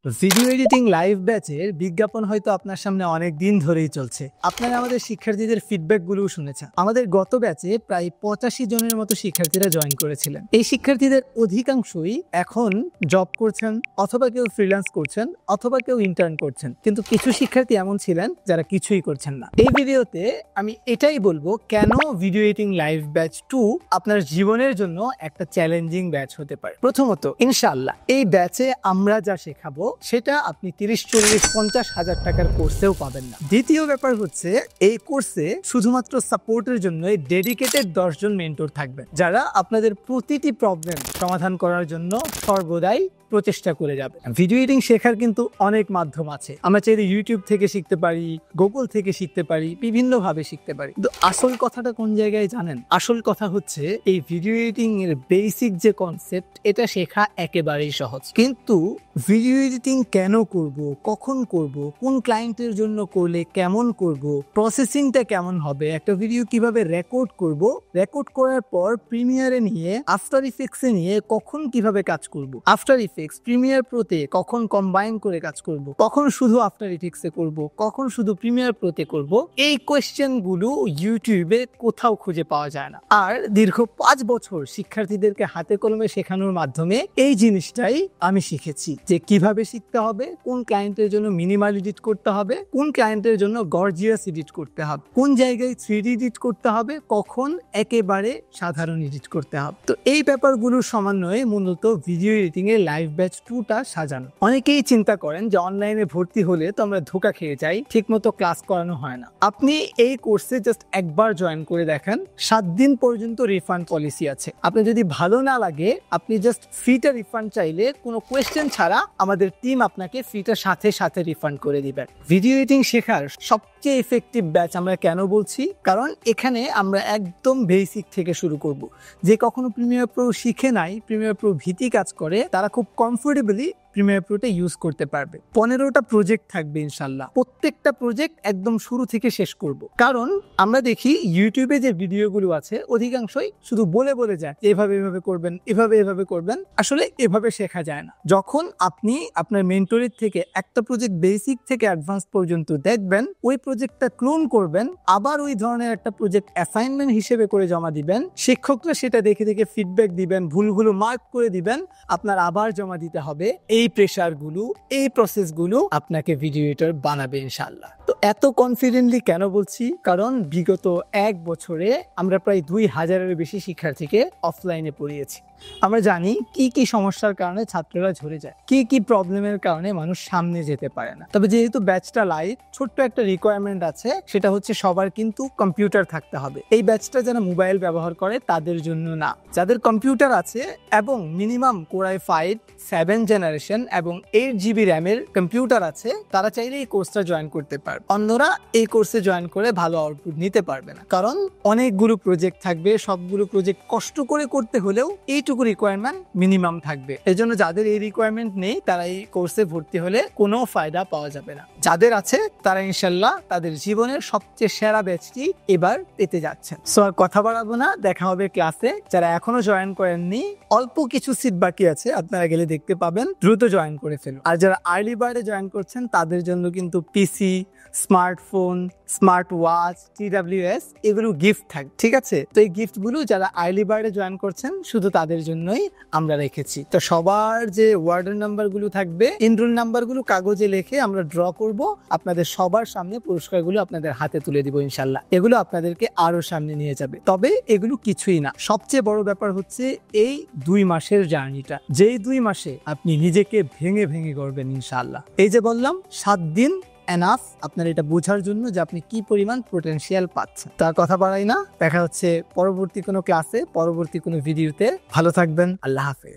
Video editing live ব্যাচের বিজ্ঞাপন হয়তো আপনার সামনে অনেক দিন ধরেই চলছে। আপনারা আমাদের শিক্ষার্থীদের ফিডব্যাকগুলোও শুনেছেন। আমাদের গত ব্যাচে প্রায় 85 জনের মতো শিক্ষার্থীরা জয়েন করেছিলেন। এই শিক্ষার্থীদের অধিকাংশই এখন জব করছেন, অথবা কেউ ফ্রিল্যান্স করছেন, অথবা কেউ ইন্টার্ন করছেন। কিন্তু কিছু শিক্ষার্থী এমন ছিলেন যারা কিছুই করছেন না। এই ভিডিওতে আমি এটাই বলবো কেন ভিডিও এডিটিং লাইভ ব্যাচ 2 আপনার জীবনের জন্য একটা চ্যালেঞ্জিং ব্যাচ হতে পারে। প্রথমত, ইনশাআল্লাহ এই ব্যাচে আমরা যা শেখাবো সেটা আপনি 30, 40, 50 হাজার টাকার কোর্সেও পাবেন না। দ্বিতীয় ব্যাপার হচ্ছে, এই কোর্সে শুধুমাত্র সাপোর্টের জন্য ডেডিকেটেড 10 জন মেন্টর থাকবেন, যারা আপনাদের প্রতিটি প্রবলেম সমাধান করার জন্য সর্বদাই প্রচেষ্টা করে যাবে। ভিডিও এডিটিং শেখার কিন্তু অনেক মাধ্যম আছে। আমরা চাইলে ইউটিউব থেকে শিখতে পারি, গুগল থেকে শিখতে পারি, বিভিন্ন ভাবে শিখতে পারি। কিন্তু আসল কথাটা কোন জায়গায় জানেন? আসল কথা হচ্ছে এই ভিডিও এডিটিং এর বেসিক যে কনসেপ্ট, এটা শেখা একেবারেই সহজ। কিন্তু ভিডিও এডিটিং কেন করব, কখন করব, কোন ক্লায়েন্টের জন্য করলে কেমন করব, প্রসেসিংটা কেমন হবে, একটা ভিডিও কিভাবে রেকর্ড করব, রেকর্ড করার পর প্রিমিয়ারে নিয়ে, আফটার ইফেক্টসে নিয়ে কখন কিভাবে কাজ করব, আফটার ইফেক্টস প্রিমিয়ার প্রোতে কখন কম্বাইন করে কাজ করব, কখন শুধু আফটার ইফেক্টসে করব, কখন শুধু প্রিমিয়ার প্রোতে করব, এই কোয়েশ্চেনগুলো ইউটিউবে কোথাও খুঁজে পাওয়া যায় না। আর দীর্ঘ 5 বছর শিক্ষার্থীদেরকে হাতে কলমে শেখানোর মাধ্যমে এই জিনিসটাই আমি শিখেছি, যে কিভাবে শিখতে হবে, কোন ক্লায়েন্টের জন্য মিনিমাল এডিট করতে হবে, কোন ক্লায়েন্টের জন্য গর্জিয়াস এডিট করতে হবে, কোন জায়গায় 3D এডিট করতে হবে, কখন একেবারে সাধারণ এডিট করতে হবে। তো এই ব্যাপারগুলোর সমন্বয়ে মূলত ভিডিও এডিটিং এর লাইভ ব্যাচ 2টা সাজানো। অনেকেই চিন্তা করেন যে অনলাইনে ভর্তি হলে তো আমরা ধোঁকা খেয়ে যাই, ঠিকমতো ক্লাস করানো হয় না। আপনি এই কোর্সে জাস্ট একবার জয়েন করে দেখেন, 7 দিন পর্যন্ত রিফান্ড পলিসি আছে। আপনি যদি ভালো না লাগে, আপনি জাস্ট ফিটা রিফান্ড চাইলে কোনো কোয়েশ্চেন ছাড়া আমাদের টিম আপনাকে ফিটা সাথে সাথে রিফান্ড করে দিবেন। ভিডিও এডিটিং শেখার সবচেয়ে এফেক্টিভ ব্যাচ আমরা কেন বলছি? কারণ এখানে আমরা একদম বেসিক থেকে শুরু করব। যে কখনো প্রিমিয়ার প্রো শিখে নাই, প্রিমিয়ার প্রো ভীতি কাজ করে, তারা খুব কমফোর্টেবলি প্রিমিয়ার প্রোটা ইউজ করতে পারবে। 15টা প্রজেক্ট থাকবে ইনশাল্লাহ। প্রত্যেকটা প্রজেক্ট একদম শুরু থেকে শেষ করব। কারণ আমরা দেখি ইউটিউবে যে ভিডিওগুলো আছে অধিকাংশই শুধু বলে বলে যায় এভাবে এভাবে করবেন, এভাবে এভাবে করবেন। আসলে এভাবে শেখা যায় না। যখন আপনি আপনার মেন্টরের থেকে একটা প্রজেক্ট বেসিক থেকে অ্যাডভান্স পর্যন্ত দেখবেন, ওই প্রজেক্টটা ক্লোন করবেন, আবার ওই ধরনের একটা প্রজেক্ট অ্যাসাইনমেন্ট হিসেবে করে জমা দিবেন, শিক্ষকরা সেটা দেখে দেখে ফিডব্যাক দিবেন, ভুলগুলো মার্ক করে দিবেন, আপনার আবার জমা দিতে হবে। এই প্রেশারগুলো, এই প্রসেসগুলো আপনাকে ভিডিও এডিটর বানাবে ইনশাআল্লাহ। তো এত কনফিডেন্টলি কেন বলছি? কারণ বিগত 1 বছরে আমরা প্রায় 2000-এর বেশি শিক্ষার্থীকে অফলাইনে পড়িয়েছি। আমরা জানি কি কি সমস্যার কারণে ছাত্ররা ঝরে যায়, কি কি প্রবলেমের কারণে মানুষ সামনে যেতে পারে না। তবে যেহেতু ব্যাচটা লাইভ, ছোট্ট একটা রিকোয়ারমেন্ট আছে, সেটা হচ্ছে সবার কিন্তু কম্পিউটার থাকতে হবে। এই ব্যাচটা যারা মোবাইল ব্যবহার করে তাদের জন্য না। যাদের কম্পিউটার আছে এবং মিনিমাম Core i5 7 জেনারেশন এবং 8 GB র্যামের কম্পিউটার আছে, তারা চাইলে এই কোর্সটা জয়েন করতে পারবে। অন্যরা এই কোর্সে জয়েন করে ভালো আউটপুট নিতে পারবে না, কারণ অনেকগুলো প্রজেক্ট থাকবে। সবগুলো প্রজেক্ট কষ্ট করে করতে হলেও এইটুকু রিকোয়ারমেন্ট মিনিমাম থাকবে। এজন্য যাদের এই রিকোয়ারমেন্ট নেই, তারা এই কোর্সে ভর্তি হলে কোনো ফায়দা পাওয়া যাবে না। যাদের আছে তারা ইনশাল্লাহ তাদের জীবনের সবচেয়ে সেরা ব্যাচটি এবার পেতে যাচ্ছেন। সো আর কথা বাড়াবো না, দেখা হবে ক্লাসে। যারা এখনো জয়েন করেননি, অল্প কিছু সিট বাকি আছে, আপনারা গেলে দেখতে পাবেন, দ্রুত জয়েন করে ফেলুন। আর যারা আর্লি বার্ডে জয়েন করছেন তাদের জন্য কিন্তু পিসি, স্মার্টফোন, স্মার্ট ওয়াচ, TWS এগুলো গিফট থাকবে, ঠিক আছে? তো এই গিফটগুলো যারা আর্লি বার্ডে জয়েন করছেন শুধু তাদের জন্যই আমরা রেখেছি। তো সবার যে ওয়ার্ডের নাম্বারগুলো থাকবে, এনরোল নাম্বারগুলো কাগজে লিখে আমরা ড্র করব, আপনাদের সবার সামনে পুরস্কারগুলো আপনাদের হাতে তুলে দিব ইনশাল্লাহ। এগুলো আপনাদেরকে আরো সামনে নিয়ে যাবে। তবে এগুলো কিছুই না, সবচেয়ে বড় ব্যাপার হচ্ছে এই 2 মাসের জার্নিটা, যেই 2 মাসে আপনি নিজেকে ভেঙে ভেঙে করবেন ইনশাল্লাহ। এই যে বললাম 7 দিন এনাফ আপনার এটা বোঝার জন্য যে আপনি কি পরিমাণ পোটেনশিয়াল পাচ্ছেন। তার কথা বাড়াই না, দেখা হচ্ছে পরবর্তী কোনো ক্লাসে, পরবর্তী কোনো ভিডিওতে। ভালো থাকবেন, আল্লাহ হাফেজ।